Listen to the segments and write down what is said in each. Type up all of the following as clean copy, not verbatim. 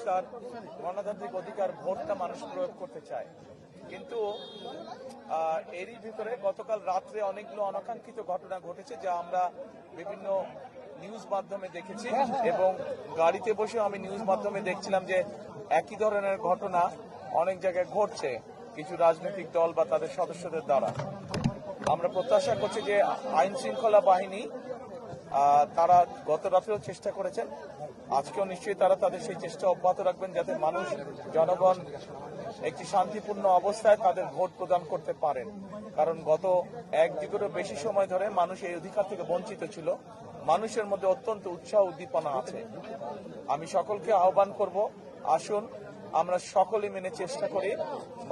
তার গণতান্ত্রিক অধিকার ভোটটা মানুষ প্রয়োগ করতে চায়, কিন্তু এরই ভিতরে গতকাল রাত্রে অনেকগুলো অনাকাঙ্ক্ষিত ঘটনা ঘটেছে যা আমরা বিভিন্ন নিউজ মাধ্যমে দেখেছি, এবং গাড়িতে বসে আমি নিউজ মাধ্যমে দেখছিলাম যে একই ধরনের ঘটনা অনেক জায়গায় ঘটছে কিছু রাজনৈতিক দল বা তাদের সদস্যদের দ্বারা। আমরা প্রত্যাশা করছি যে আইন শৃঙ্খলা বাহিনী তারা গত রাত্রেও চেষ্টা করেছেন, আজকেও নিশ্চয়ই তারা তাদের সেই চেষ্টা অব্যাহত রাখবেন যাতে মানুষ জনগণ একটি শান্তিপূর্ণ অবস্থায় তাদের ভোট প্রদান করতে পারেন। কারণ গত এক যুগেরও বেশি সময় ধরে মানুষ এই অধিকার থেকে বঞ্চিত ছিল। মানুষের মধ্যে অত্যন্ত উৎসাহ উদ্দীপনা আছে। আমি সকলকে আহ্বান করব, আসুন আমরা সকলে মিলে চেষ্টা করি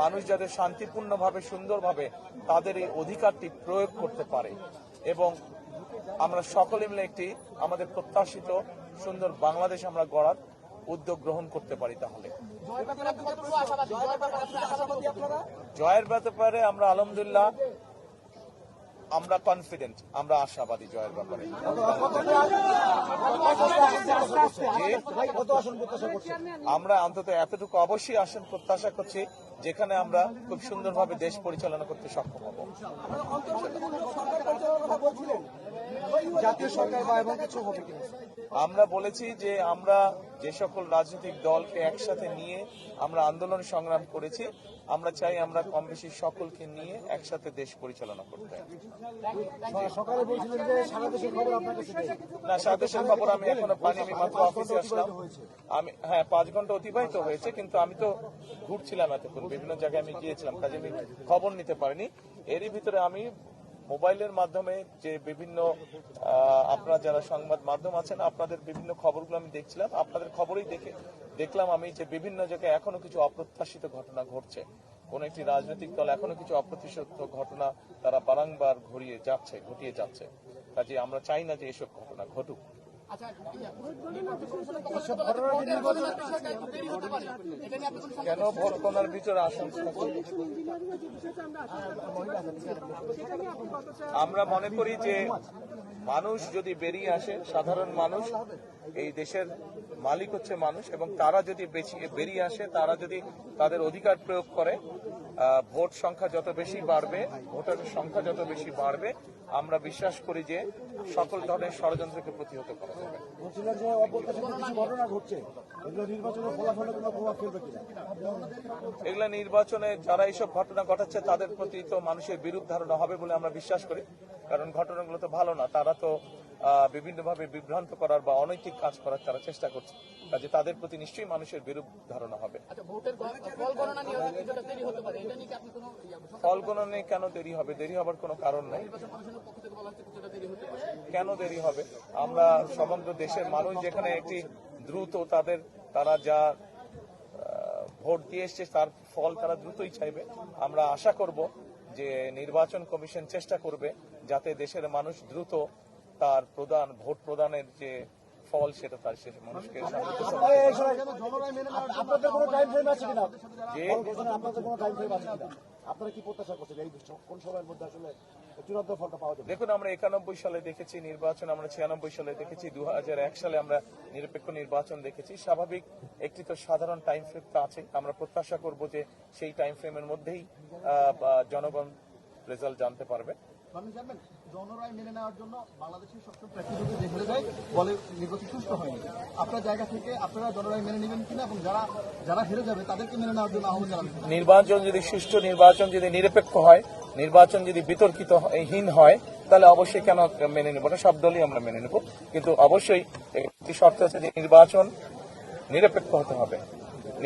মানুষ যাতে শান্তিপূর্ণভাবে সুন্দরভাবে তাদের এই অধিকারটি প্রয়োগ করতে পারে, এবং আমরা সকলে মিলে একটি আমাদের প্রত্যাশিত সুন্দর বাংলাদেশ আমরা গড়ার উদ্যোগ গ্রহণ করতে পারি। তাহলে জয়ের ব্যাপারে আমরা আলহামদুলিল্লাহ আমরা কনফিডেন্ট, আমরা আশাবাদী জয়ের ব্যাপারে। আমরা অন্তত এতটুকু অবশ্যই আসন প্রত্যাশা করছি যেখানে আমরা খুব সুন্দরভাবে দেশ পরিচালনা করতে সক্ষম হব। আমরা বলেছি যে আমরা যে সকল রাজনৈতিক দলকে একসাথে নিয়ে আমরা আন্দোলন সংগ্রাম করেছি, আমরা চাই আমরা কম বেশি সকলকে নিয়ে একসাথে দেশ পরিচালনা করতে। না, সারা দেশের খবর আমি এখনো পাইনি, আমি মাত্র অফিসে আসলাম। আমি 5 ঘন্টা অতিবাহিত হয়েছে, কিন্তু আমি তো ঘুরছিলাম এতক্ষণ, বিভিন্ন জায়গায় আমি গিয়েছিলাম, কাজে আমি খবর নিতে পারিনি। এরই ভিতরে আমি মোবাইলের মাধ্যমে যে বিভিন্ন আপনারা যারা সংবাদ মাধ্যম আছেন আপনাদের বিভিন্ন খবরগুলো আমি দেখছিলাম, আপনাদের খবরেই দেখলাম আমি যে বিভিন্ন জায়গায় এখনো কিছু অপ্রত্যাশিত ঘটনা ঘটছে। কোন একটি রাজনৈতিক দল এখনো কিছু অপ্রত্যাশিত ঘটনা তারা বারংবার ঘটিয়ে যাচ্ছে। কাজে আমরা চাই না যে এসব ঘটনা ঘটুক। কেন ভোট গণনার ভিতরে আশঙ্কা? আমরা মনে করি যে মানুষ যদি বেরিয়ে আসে, সাধারণ মানুষ, এই দেশের মালিক হচ্ছে মানুষ, এবং তারা যদি বেরিয়ে আসে, তারা যদি তাদের অধিকার প্রয়োগ করে, ভোট সংখ্যা যত বেশি বাড়বে, ভোটারের সংখ্যা যত বেশি বাড়বে, আমরা বিশ্বাস করি যে সকল ধরনের ষড়যন্ত্রকে প্রতিহত করা যাবে। এগুলা নির্বাচনে যারা এইসব ঘটনা ঘটাচ্ছে তাদের প্রতি তো মানুষের বিরূপ ধারণা হবে বলে আমরা বিশ্বাস করি, কারণ ঘটনাগুলো তো ভালো না। তারা তো বিভিন্নভাবে বিভ্রান্ত করার বা অনৈতিক কাজ করার তারা চেষ্টা করছে, কাজে তাদের প্রতি নিশ্চয়ই মানুষের বিরূপ ধারণা হবে। ফল গণনা কেন দেরি হবে? দেরি হবার কোনো কারণ নাই। কেন দেরি হবে? আমরা সমগ্র দেশের মানুষ যেখানে একটি দ্রুত তারা যা ভোট দিয়ে এসছে তার ফল তারা দ্রুতই চাইবে। আমরা আশা করব যে নির্বাচন কমিশন চেষ্টা করবে যাতে দেশের মানুষ দ্রুত তার ভোট প্রদানের যে ফল সেটা তার শেষ মানুষকে দেখুন, আমরা 91 সালে দেখেছি নির্বাচন, আমরা 96 সালে দেখেছি, 2001 সালে আমরা নিরপেক্ষ নির্বাচন দেখেছি। স্বাভাবিক একটি তো সাধারণ টাইম ফ্রেম তো আছে। আমরা প্রত্যাশা করব যে সেই টাইম ফ্রেমের মধ্যেই জনগণ রেজাল্ট জানতে পারবে। জনরায় মেনে নেওয়ার জন্য বাংলাদেশের সবচেয়ে প্রেক্ষিতে যে হেরে যায় বলে নির্বাচন সুষ্ঠু হয়নি। আপনার জায়গা থেকে আপনারা জনরায় মেনে নেবেন কিনা, এবং যারা হেরে যাবে তাদেরকে মেনে নেওয়ার জন্য আহ্বান জানাবেন? নির্বাচন যদি সুষ্ঠু, নির্বাচন যদি নিরপেক্ষ হয়, নির্বাচন যদি বিতর্কিতহীন হয়, তাহলে অবশ্যই কেন মেনে নেব না, সব দলই আমরা মেনে নেব। কিন্তু অবশ্যই একটি শর্ত আছে যে নির্বাচন নিরপেক্ষ হতে হবে,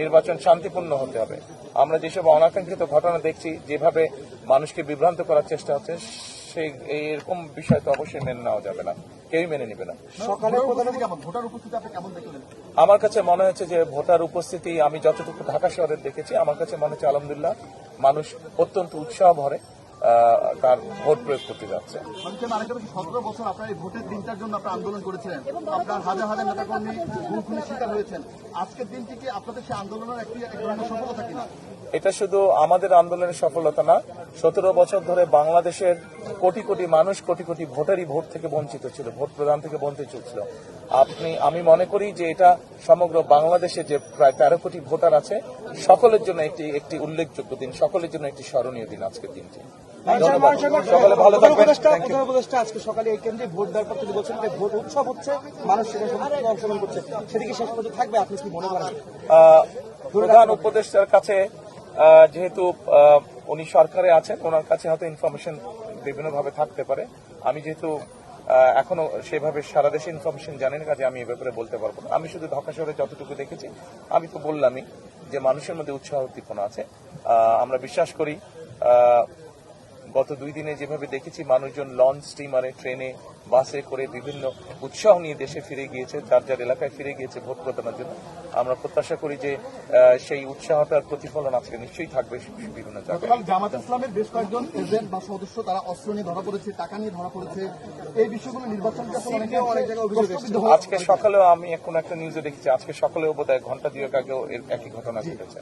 নির্বাচন শান্তিপূর্ণ হতে হবে। আমরা যেসব অনাকাঙ্ক্ষিত ঘটনা দেখছি, যেভাবে মানুষকে বিভ্রান্ত করার চেষ্টা হচ্ছে, সেই এরকম বিষয় তো অবশ্যই মেনে নেওয়া যাবে না, কেউই মেনে নেবে না। আমার কাছে মনে হচ্ছে যে ভোটার উপস্থিতি আমি যতটুকু ঢাকা শহরে দেখেছি, আমার কাছে মনে হচ্ছে আলহামদুলিল্লাহ মানুষ অত্যন্ত উৎসাহ ভরে তার ভোট প্রয়োগ করতে যাচ্ছে। 17 বছর আপনার এই ভোটের দিনটার জন্য আপনারা আন্দোলন করেছিলেন, আপনার হাজার হাজার নেতাকর্মী খুনের শিকার হয়েছেন। আজকের দিনটি কি আপনাদের সেই আন্দোলনের একটি সফলতা কিনা? এটা শুধু আমাদের আন্দোলনের সফলতা না, 17 বছর ধরে বাংলাদেশের কোটি কোটি মানুষ, কোটি কোটি ভোটারই ভোট থেকে বঞ্চিত ছিল, ভোট প্রদান থেকে বঞ্চিত ছিল। আমি মনে করি যে এটা সমগ্র বাংলাদেশে যে প্রায় 13 কোটি ভোটার আছে সকলের জন্য একটি উল্লেখযোগ্য দিন, সকলের জন্য একটি স্মরণীয় দিন আজকের দিনটি। ধন্যবাদ, সকলে ভালো থাকবেন। Thank you. উপদেষ্টা আজকে সকালে এই কেন্দ্রে ভোট দেওয়ার পর তিনি বলছেন যে ভোট উৎসব হচ্ছে, মানুষ সেখানে সমর্থনে অংশগ্রহণ করছে, সেদিকে শেষ পর্যন্ত থাকবে, আপনি কি মনে করেন? প্রধান উপদেষ্টার কাছে যেহেতু উনি সরকারে আছেন, ওনার কাছে হয়তো ইনফরমেশন বিভিন্নভাবে থাকতে পারে। আমি যেহেতু এখনো সেভাবে সারা দেশে ইনফরমেশন জানি না, কাজে আমি এ ব্যাপারে বলতে পারবো না। আমি শুধু ঢাকা শহরে যতটুকু দেখেছি, আমি তো বললামই যে মানুষের মধ্যে উৎসাহ উদ্দীপনা আছে। আমরা বিশ্বাস করি গত 2 দিনে যেভাবে দেখেছি মানুষজন লঞ্চ, স্টিমারে, ট্রেনে, বাসে করে বিভিন্ন উৎসাহ নিয়ে দেশে ফিরে গিয়েছে, যার যার এলাকায় ফিরে গিয়েছে ভোট প্রদানের জন্য। আমরা প্রত্যাশা করি যে সেই উৎসাহটার প্রতিফলন আজকে নিশ্চয়ই থাকবে বিভিন্ন জায়গায়। গতকাল জামাত ইসলামের বেশ কয়েকজন এজেন্ট বা সদস্য তারা অস্ত্র নিয়ে ধরা পড়েছে, টাকা নিয়ে ধরা পড়েছে, এই বিষয়গুলো নির্বাচনকে আসলে অনেক জায়গায় অভিযোগ এসেছে। আজকে সকালেও আমি কোন একটা নিউজে দেখেছি, আজকে সকালেও বোধহয় ঘন্টা 2 আগেও এর একই ঘটনা ঘটেছে।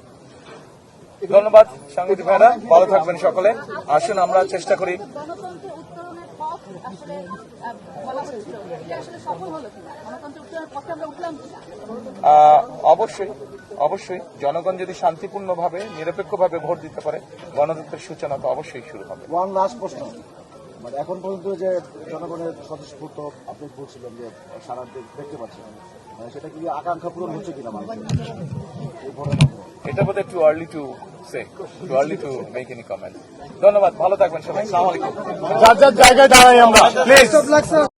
ধন্যবাদ সাংবাদিক ভাইরা, ভালো থাকবেন সকলে। আসুন আমরা চেষ্টা করি। গণতন্ত্রের উত্তরণের পথ আসলে বলা হচ্ছিল, এটা আসলে সফল হলো কিনা, গণতন্ত্রের উত্তরণের পথে আমরা উঠলাম কিনা? অবশ্যই অবশ্যই জনগণ যদি শান্তিপূর্ণভাবে নিরপেক্ষভাবে ভোট দিতে পারে, গণতন্ত্রের সূচনা তো অবশ্যই শুরু হবে। ওয়ান লাস্ট প্রশ্ন, মানে এখন পর্যন্ত যে জনগণের স্বতঃস্ফূর্ত আপনি বলছিলেন যে সারা দেখতে পাচ্ছেন, সেটা কি আকাঙ্ক্ষা পূরণ হচ্ছে কিনা মানুষের এই ভোটের মাধ্যমে? এটা বোধহয় too early to say, too early to make any comment. ধন্যবাদ, ভালো থাকবেন সবাই। আসসালামু আলাইকুম। যার যার জায়গায় দাঁড়াই আমরা, প্লিজ।